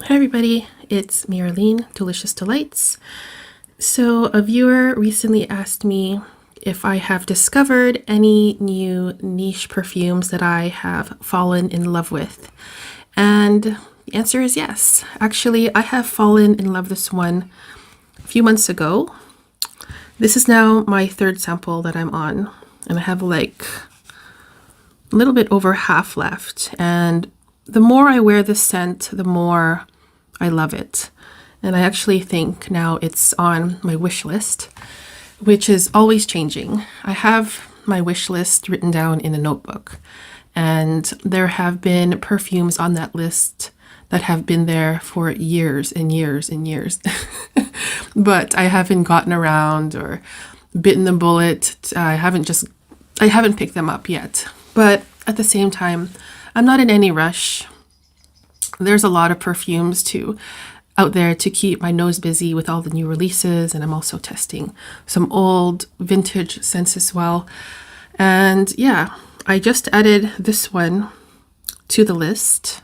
Hi everybody, it's me Arlene, Delicious Delights. So a viewer recently asked me if I have discovered any new niche perfumes that I have fallen in love with. And the answer is yes. Actually, I have fallen in love with this one a few months ago. This is now my third sample that I'm on, and I have like a little bit over half left. And the more I wear this scent, the more I love it. And I actually think now it's on my wish list, which is always changing. I have my wish list written down in a notebook, and there have been perfumes on that list that have been there for years and years and years. But I haven't gotten around or bitten the bullet. I haven't picked them up yet. But at the same time, I'm not in any rush. There's a lot of perfumes out there to keep my nose busy with all the new releases, and I'm also testing some old vintage scents as well. And yeah, I just added this one to the list.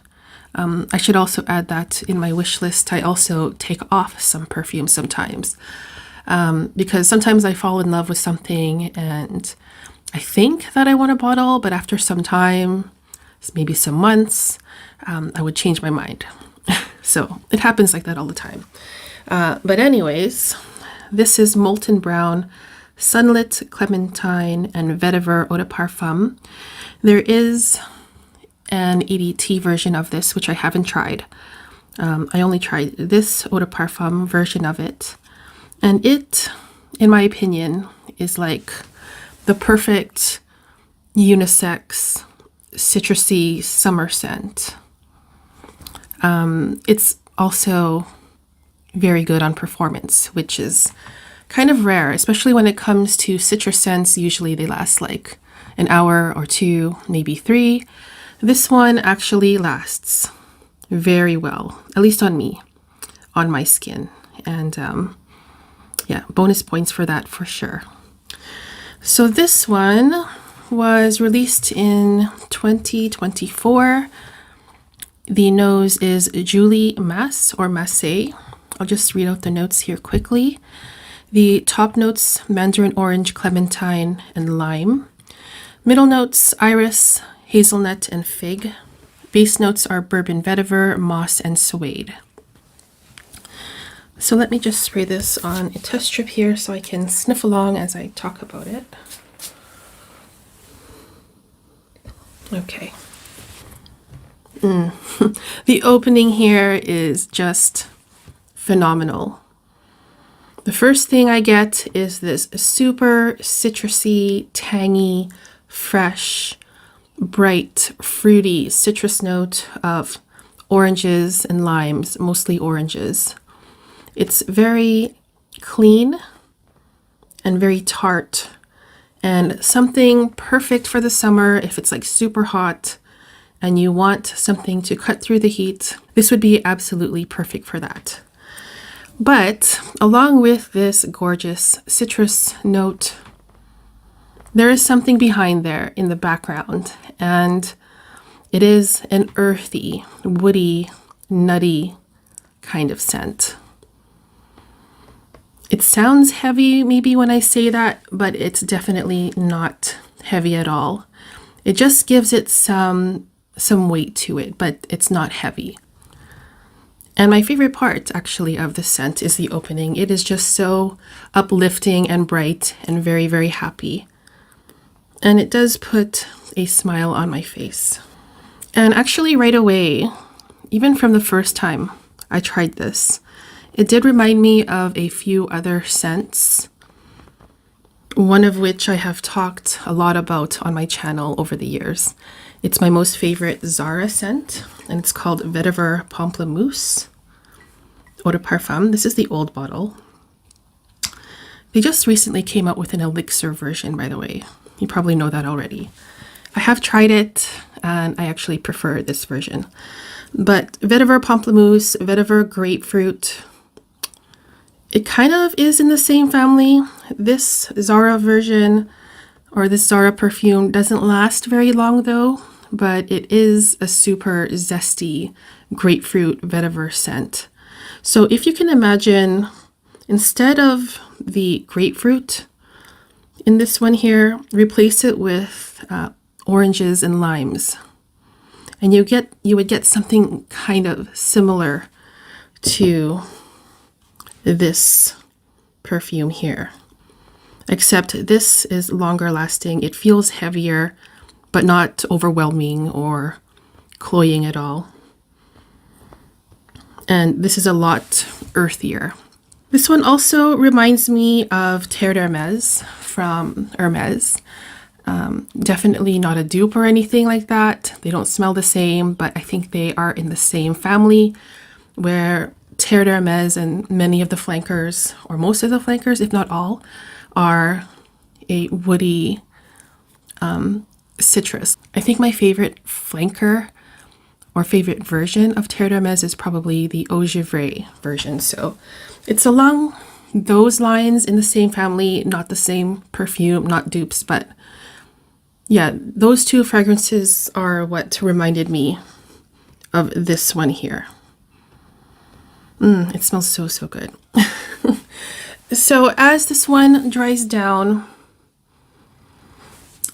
I should also add that in my wish list, I also take off some perfumes sometimes, because sometimes I fall in love with something and I think that I want a bottle, but after some time, maybe some months, I would change my mind. So it happens like that all the time. But anyways, this is Molton Brown, Sunlit, Clementine, and Vetiver Eau de Parfum. There is an EDT version of this, which I haven't tried. I only tried this Eau de Parfum version of it. And it, in my opinion, is like the perfect unisex citrusy summer scent. It's also very good on performance, which is kind of rare, especially when it comes to citrus scents. Usually they last like an hour or two, maybe three. This one actually lasts very well, at least on me, on my skin. And yeah, bonus points for that for sure. So this one was released in 2024. The nose is Julie Masse or Masse. I'll just read out the notes here quickly. The top notes, mandarin orange, clementine, and lime. Middle notes, iris, hazelnut, and fig. Base notes are bourbon vetiver, moss, and suede. So let me just spray this on a test strip here so I can sniff along as I talk about it. Okay. The opening here is just phenomenal. The first thing I get is this super citrusy, tangy, fresh, bright, fruity citrus note of oranges and limes, mostly oranges. It's very clean and very tart, and something perfect for the summer if it's like super hot and you want something to cut through the heat. This would be absolutely perfect for that. But along with this gorgeous citrus note, there is something behind there in the background, and it is an earthy, woody, nutty kind of scent. It sounds heavy maybe when I say that, but it's definitely not heavy at all. It just gives it some weight to it, but it's not heavy. And my favorite part actually of the scent is the opening. It is just so uplifting and bright and very, very happy. And it does put a smile on my face. And actually right away, even from the first time I tried this, it did remind me of a few other scents, one of which I have talked a lot about on my channel over the years. It's my most favorite Zara scent, and it's called Vetiver Pamplemousse Eau de Parfum. This is the old bottle. They just recently came out with an elixir version, by the way. You probably know that already. I have tried it, and I actually prefer this version. But Vetiver Pamplemousse, Vetiver Grapefruit, it kind of is in the same family. This Zara version, or this Zara perfume, doesn't last very long though, but it is a super zesty grapefruit vetiver scent. So if you can imagine, instead of the grapefruit in this one here, replace it with oranges and limes. And you would get something kind of similar to this perfume here. Except this is longer lasting. It feels heavier, but not overwhelming or cloying at all. And this is a lot earthier. This one also reminds me of Terre d'Hermès from Hermès. Definitely not a dupe or anything like that. They don't smell the same, but I think they are in the same family, where Terre d'Hermès and many of the flankers, or most of the flankers, if not all, are a woody citrus. I think my favorite flanker or favorite version of Terre d'Hermès is probably the Eau Givrée version. So it's along those lines, in the same family, not the same perfume, not dupes, but yeah, those two fragrances are what reminded me of this one here. It smells so, so good. So as this one dries down,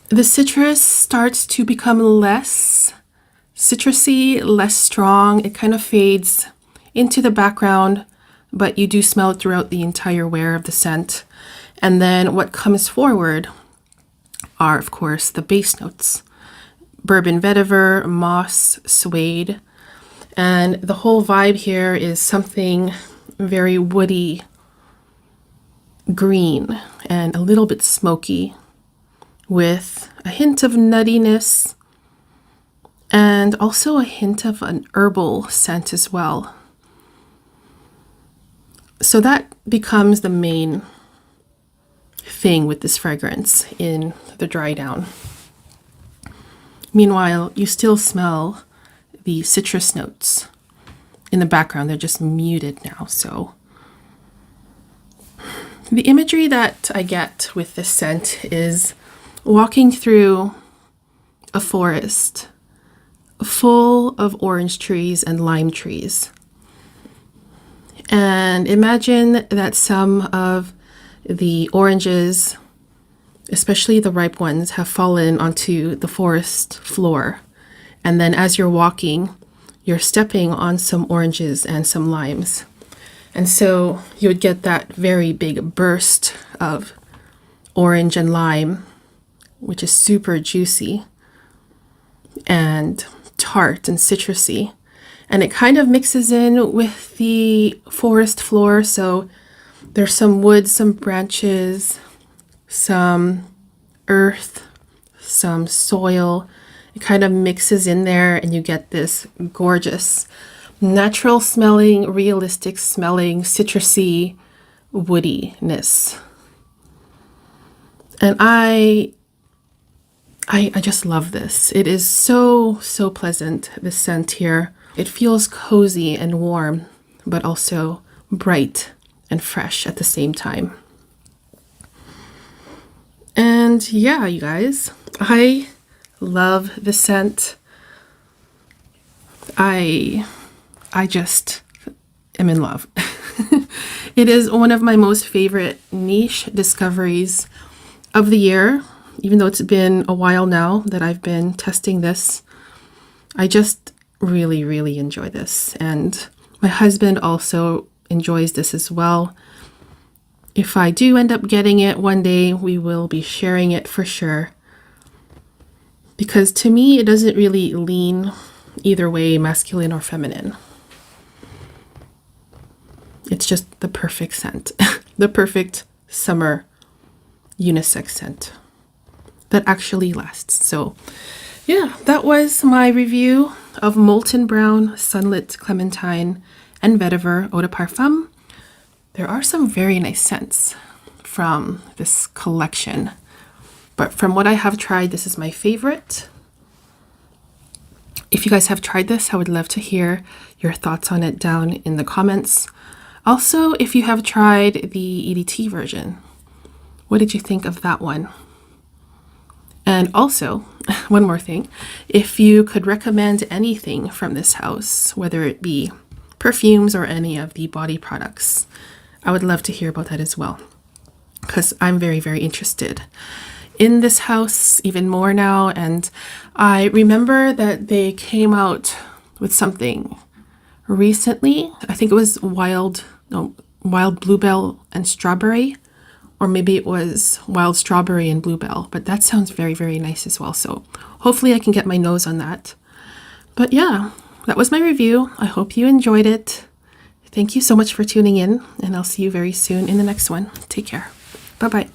the citrus starts to become less citrusy, less strong. It kind of fades into the background, but you do smell it throughout the entire wear of the scent. And then what comes forward are, of course, the base notes. Bourbon vetiver, moss, suede. And the whole vibe here is something very woody, green, and a little bit smoky, with a hint of nuttiness and also a hint of an herbal scent as well. So that becomes the main thing with this fragrance in the dry down. Meanwhile, you still smell the citrus notes in the background. They're just muted now. So the imagery that I get with this scent is walking through a forest full of orange trees and lime trees. And imagine that some of the oranges, especially the ripe ones, have fallen onto the forest floor. And then as you're walking, you're stepping on some oranges and some limes. And so you would get that very big burst of orange and lime, which is super juicy and tart and citrusy. And it kind of mixes in with the forest floor. So there's some wood, some branches, some earth, some soil. It kind of mixes in there and you get this gorgeous, natural smelling, realistic smelling, citrusy woodiness. And I just love this. It is so, so pleasant, this scent here. It feels cozy and warm, but also bright and fresh at the same time. And yeah, you guys, I love the scent. I just am in love. It is one of my most favorite niche discoveries of the year, even though it's been a while now that I've been testing this. I just really, really enjoy this. And my husband also enjoys this as well. If I do end up getting it one day, we will be sharing it for sure. Because to me, it doesn't really lean either way, masculine or feminine. It's just the perfect scent, the perfect summer unisex scent that actually lasts. So yeah, that was my review of Molton Brown, Sunlit, Clementine, and Vetiver Eau de Parfum. There are some very nice scents from this collection, but from what I have tried, this is my favorite. If you guys have tried this, I would love to hear your thoughts on it down in the comments. Also, if you have tried the EDT version, what did you think of that one? And also, one more thing. If you could recommend anything from this house, whether it be perfumes or any of the body products, I would love to hear about that as well, because I'm very, very interested in this house even more now. And I remember that they came out with something recently. I think it was wild bluebell and strawberry, or maybe it was wild strawberry and bluebell, but that sounds very, very nice as well. So hopefully I can get my nose on that. But yeah, that was my review. I hope you enjoyed it. Thank you so much for tuning in, and I'll see you very soon in the next one. Take care. Bye-bye.